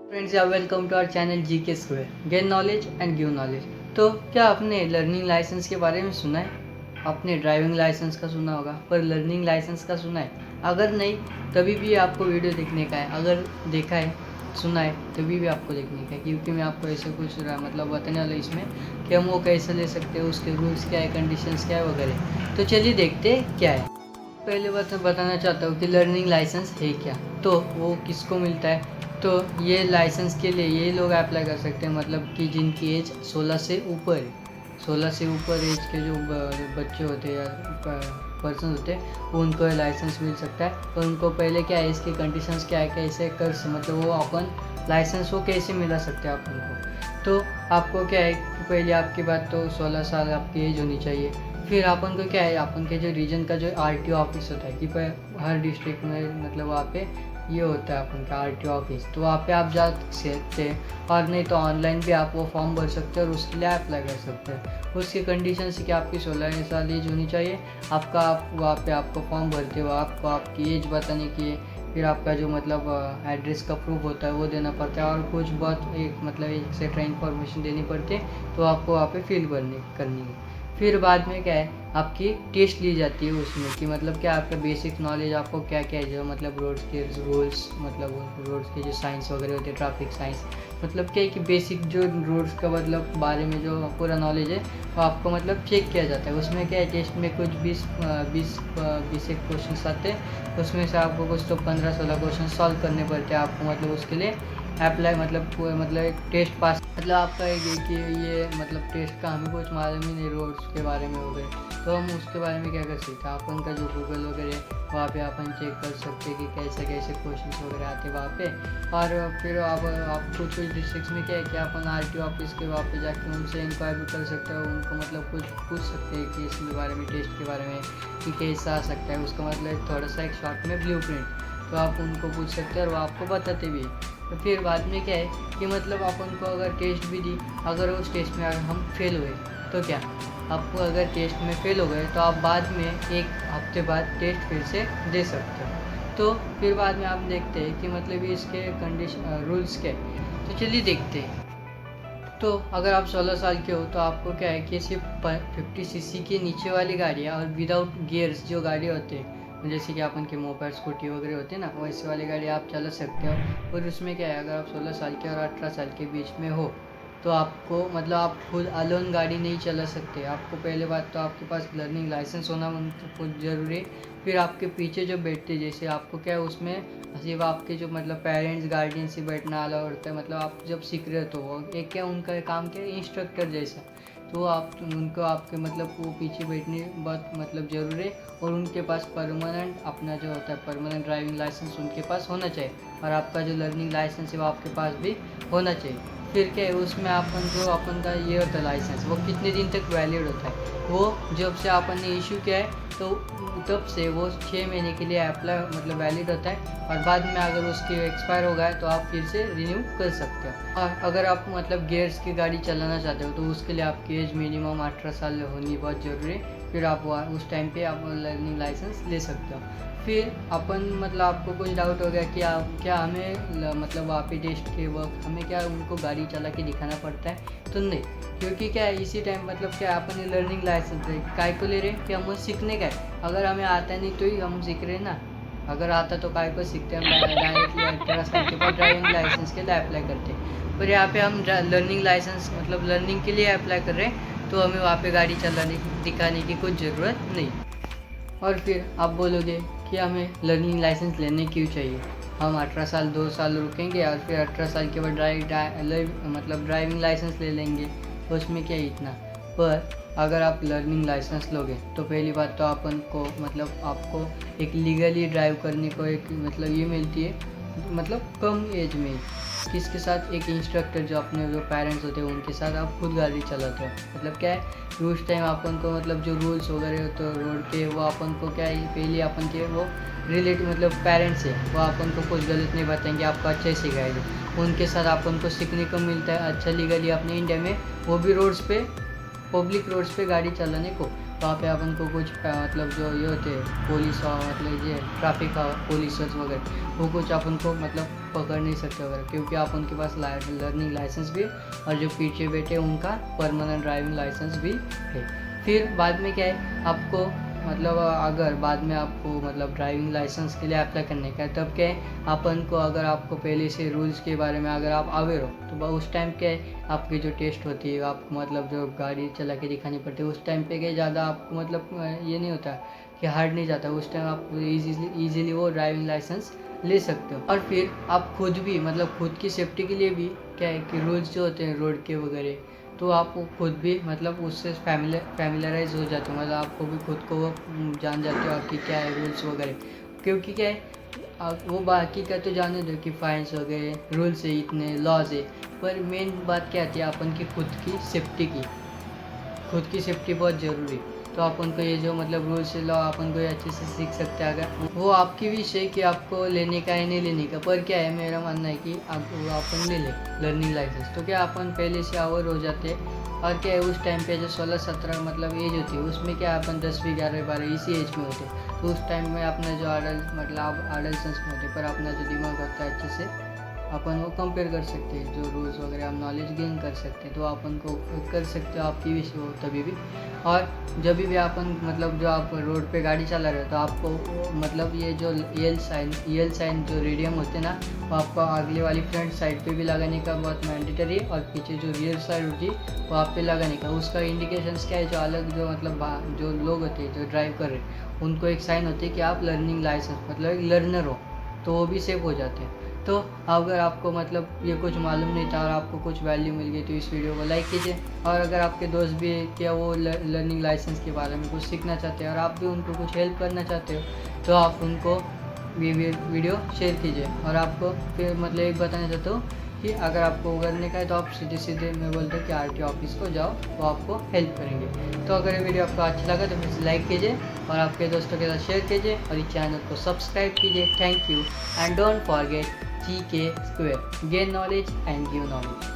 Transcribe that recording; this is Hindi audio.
फ्रेंड्स या वेलकम टू आवर चैनल जी के square gain knowledge and give knowledge. तो क्या आपने लर्निंग लाइसेंस के बारे में सुना है? आपने ड्राइविंग लाइसेंस का सुना होगा पर लर्निंग लाइसेंस का सुना है? अगर नहीं तभी भी आपको वीडियो देखने का है, अगर देखा है सुना है तभी भी आपको देखने का है, क्योंकि मैं आपको ऐसे कुछ मतलब बताने वाला इसमें कि हम वो कैसे ले सकते हैं, उसके रूल्स क्या है, कंडीशंस क्या है वगैरह। तो चलिए देखते हैं क्या है। पहले बात मैं बताना चाहता हूँ कि लर्निंग लाइसेंस है क्या, तो वो किसको मिलता है। तो ये लाइसेंस के लिए ये लोग अप्लाई कर सकते हैं, मतलब कि जिनकी एज 16 से ऊपर है। 16 से ऊपर एज के जो बच्चे होते हैं या पर्सन होते हैं उनको लाइसेंस मिल सकता है। और उनको पहले क्या है, इसकी कंडीशंस क्या है, कैसे कर मतलब वो अपन लाइसेंस वो कैसे मिला सकते हैं अपन को। तो आपको क्या है कि पहले आपकी बात तो 16 साल आपकी एज होनी चाहिए। फिर अपन को क्या है, अपन के जो रीजन का जो आरटीओ ऑफिस होता है कि हर डिस्ट्रिक्ट में मतलब वहाँ पे ये होता है अपन का आरटीओ ऑफिस, तो वहाँ पे आप जा सकते हैं। और नहीं तो ऑनलाइन भी आप वो फॉर्म भर सकते हैं और उसके लिए अप्लाई कर सकते हैं। उसकी कंडीशन से कि आपकी 16 साल एज होनी चाहिए। आपका आप वहाँ पे आपको फॉर्म भरते हो, आपको आपकी एज बताने की है। फिर आपका जो मतलब एड्रेस का प्रूफ होता है वो देना पड़ता है, और कुछ बहुत एक मतलब एक्सेट्रा इन्फॉर्मेशन देनी पड़ती है, तो आपको वहाँ पे फिल करनी है। फिर बाद में क्या है, आपकी टेस्ट ली जाती है उसमें कि मतलब क्या आपका बेसिक नॉलेज आपको क्या क्या है, जो मतलब रोड्स के रूल्स, मतलब रोड्स के जो साइंस वगैरह होते हैं, ट्रैफिक साइंस, मतलब क्या है कि बेसिक जो रोड्स का मतलब बारे में जो पूरा नॉलेज है वो आपको मतलब चेक किया जाता है। उसमें क्या है, टेस्ट में कुछ 20 एक क्वेश्चन आते हैं, उसमें से आपको कुछ तो 15-16 क्वेश्चन सॉल्व करने पड़ते हैं आपको, मतलब उसके लिए अप्लाई मतलब एक टेस्ट पास, मतलब आपका एक कि ये मतलब टेस्ट का हमें कुछ मालूम ही नहीं रोड्स के बारे में हो गए, तो हम उसके बारे में क्या कर सकते हैं, अपन का जो गूगल वगैरह वहाँ पे अपन चेक कर सकते हैं कि कैसे कैसे क्वेश्चन वगैरह आते हैं वहाँ पे। और फिर आप कुछ डिस्ट्रिक्ट में क्या है कि अपन आरटीओ ऑफिस के वहाँ पे जाके उनसे इंक्वायरी कर सकते हो, उनको मतलब कुछ पूछ सकते हैं कि इसके बारे में, टेस्ट के बारे में कि कैसा आ सकता है, उसका मतलब थोड़ा सा एक शॉर्ट में ब्लूप्रिंट, तो आप उनको पूछ सकते हैं और वो आपको बताते भी हैं। तो फिर बाद में क्या है कि मतलब अपन को अगर टेस्ट भी दी, अगर उस टेस्ट में अगर हम फेल हुए तो क्या, आपको अगर टेस्ट में फेल हो गए तो आप बाद में 1 हफ्ते बाद टेस्ट फिर से दे सकते हो। तो फिर बाद में आप देखते हैं कि मतलब इसके कंडीशन रूल्स क्या है। तो चलिए देखते हैं। तो अगर आप 16 साल के हो तो आपको क्या है कि सिर्फ 50 सीसी के नीचे वाली गाड़ियाँ और विदाउट गियर्स जो गाड़ी होते हैं, जैसे कि अपन के मोपेड स्कूटी वगैरह होते हैं ना, वैसे वाली गाड़ी आप चला सकते हो। और उसमें क्या है, अगर आप 16 साल के और 18 साल के बीच में हो तो आपको मतलब आप खुद अलोन गाड़ी नहीं चला सकते। आपको पहले बात तो आपके पास लर्निंग लाइसेंस होना बहुत ज़रूरी है। फिर आपके पीछे जो बैठते, जैसे आपको क्या है उसमें सिर्फ आपके जो मतलब पेरेंट्स गार्डियन से बैठना अलाउ होता है, मतलब आप जब सीख रहे हो तो वो एक क्या उनका काम क्या है, इंस्ट्रक्टर जैसा, तो आप उनको आपके मतलब वो पीछे बैठने बहुत मतलब ज़रूरी है। और उनके पास परमानेंट अपना जो होता है परमानेंट ड्राइविंग लाइसेंस उनके पास होना चाहिए, और आपका जो लर्निंग लाइसेंस है वो आपके पास भी होना चाहिए। फिर क्या है उसमें अपन का ये होता है लाइसेंस, वो कितने दिन तक वैलिड होता है, वो जब से अपन ने इशू किया है तो तब से वो 6 महीने के लिए अप्लाई मतलब वैलिड होता है। और बाद में अगर उसकी एक्सपायर हो गया तो आप फिर से रिन्यू कर सकते हो। और अगर आप मतलब गियर्स की गाड़ी चलाना चाहते हो तो उसके लिए आपकी एज मिनिमम 18 साल होनी बहुत ज़रूरी है। फिर आप उस टाइम पे आप लर्निंग लाइसेंस ले सकते हो। फिर अपन मतलब आपको कुछ डाउट हो गया कि आप क्या हमें मतलब वहाँ पे टेस्ट के वक्त हमें क्या उनको गाड़ी चला के दिखाना पड़ता है, तो नहीं, क्योंकि क्या है इसी टाइम मतलब क्या अपन लर्निंग लाइसेंस काय को ले रहे हैं कि हम सीखने का है। अगर हमें आता नहीं तो ही हम सीख रहे हैं ना, अगर आता तो काय को सीखते हम डायरेक्टली 18 साल के बाद ड्राइविंग लाइसेंस के लिए अप्लाई करते हैं। पर यहाँ पे हम लर्निंग लाइसेंस मतलब लर्निंग के लिए अप्लाई कर रहे हैं, तो हमें वहाँ पे गाड़ी चलाने दिखाने की कुछ ज़रूरत नहीं। और फिर आप बोलोगे कि हमें लर्निंग लाइसेंस लेने क्यों चाहिए, हम 18 साल 2 साल रुकेंगे और फिर 18 साल के बाद मतलब ड्राइविंग लाइसेंस ले लेंगे, उसमें क्या इतना। पर अगर आप लर्निंग लाइसेंस लोगे तो पहली बात तो अपन को मतलब आपको एक लीगली ड्राइव करने को एक मतलब ये मिलती है, मतलब कम एज में किसके साथ, एक इंस्ट्रक्टर जो अपने जो पेरेंट्स होते हैं उनके साथ आप खुद गाड़ी चलाते हो। मतलब क्या है उस टाइम अपन को मतलब जो रूल्स वगैरह होते हैं रोड के, वो अपन को क्या है पहले अपन के वो रिलेटिव मतलब पेरेंट्स है वो अपन को कुछ गलत नहीं बताएंगे, आपको अच्छे सिखाएंगे। उनके साथ अपन को सीखने को मिलता है अच्छा लीगली अपने इंडिया में, वो भी रोड्स पे पब्लिक रोड्स पे गाड़ी चलाने को। वहाँ पे अपन को कुछ मतलब जो ये होते हैं पुलिस मतलब ये ट्रैफिक पुलिस वगैरह, वो कुछ अपन को मतलब पकड़ नहीं सकते वगैरह, क्योंकि आप उनके पास लर्निंग लाइसेंस भी है और जो पीछे बैठे उनका परमानेंट ड्राइविंग लाइसेंस भी है। फिर बाद में क्या है, आपको मतलब अगर बाद में आपको मतलब ड्राइविंग लाइसेंस के लिए अप्लाई करने का है, तब क्या है अपन को, अगर आपको पहले से रूल्स के बारे में अगर आप अवेयर हो तो उस टाइम क्या है आपकी जो टेस्ट होती है, आपको मतलब जो गाड़ी चला के दिखानी पड़ती है, उस टाइम पे क्या ज़्यादा आपको मतलब ये नहीं होता कि हार्ड नहीं जाता, उस टाइम आप ईजीली वो ड्राइविंग लाइसेंस ले सकते हो। और फिर आप खुद भी मतलब खुद की सेफ्टी के लिए भी क्या है कि रूल्स जो होते हैं रोड के वगैरह, तो आप खुद भी मतलब उससे फैमिलराइज हो जाते हो, मतलब आपको भी खुद को जान जाते हो आपकी क्या है रूल्स वगैरह, क्योंकि क्या है वो बाकी का तो जाने दो कि फाइन्स वगैरह रूल्स है, इतने लॉज है, पर मेन बात क्या आती है अपन की खुद की सेफ्टी की। खुद की सेफ्टी बहुत ज़रूरी, तो अपन को ये जो मतलब रूल्स लॉ अपन को अच्छे से सीख सकते हैं। अगर वो आपकी विश है कि आपको लेने का है नहीं लेने का, पर क्या है मेरा मानना है कि अपन ले लर्निंग लाइसेंस, तो क्या अपन पहले से अवेयर हो जाते हैं। और क्या है उस टाइम पे जो 16-17 मतलब एज होती है, उसमें क्या अपन 10, 11, 12 इसी एज में होते हैं, तो उस टाइम में अपना जो अडल्ट में होते, पर अपना जो दिमाग होता है अच्छे से अपन वो कंपेयर कर सकते हैं, जो रूल्स वगैरह हम नॉलेज गेन कर सकते हैं, तो अपन को कर सकते हो आपकी विश हो तभी भी। और जब भी अपन मतलब जो आप रोड पे गाड़ी चला रहे हो, तो आपको मतलब ये जो यल साइन जो रेडियम होते हैं ना, वो आपको अगले वाली फ्रंट साइड पे भी लगाने का बहुत मैंडेटरी है, और पीछे जो रियर साइड होती है वो आप पे लगाने का। उसका इंडिकेशंस क्या है, जो अलग जो मतलब जो लोग होते हैं जो ड्राइव कर रहे हैं, उनको एक साइन होती है कि आप लर्निंग लाइसेंस मतलब एक लर्नर हो, तो वो भी सेफ हो जाते हैं। तो अगर आपको मतलब ये कुछ मालूम नहीं था और आपको कुछ वैल्यू मिल गई, तो इस वीडियो को लाइक कीजिए। और अगर आपके दोस्त भी क्या वो लर्निंग लाइसेंस के बारे में कुछ सीखना चाहते हैं और आप भी उनको कुछ हेल्प करना चाहते हो, तो आप उनको वीडियो शेयर कीजिए। और आपको फिर मतलब एक बताना चाहता हूँ कि अगर आपको करने का है तो आप सीधे मैं बोलता हूँ कि RTO ऑफिस को जाओ, वो आपको हेल्प करेंगे। तो अगर ये वीडियो आपको अच्छा लगा तो प्लीज़ लाइक कीजिए और आपके दोस्तों के साथ शेयर कीजिए और इस चैनल को सब्सक्राइब कीजिए। Thank you and don't forget GK Square, gain knowledge and give knowledge.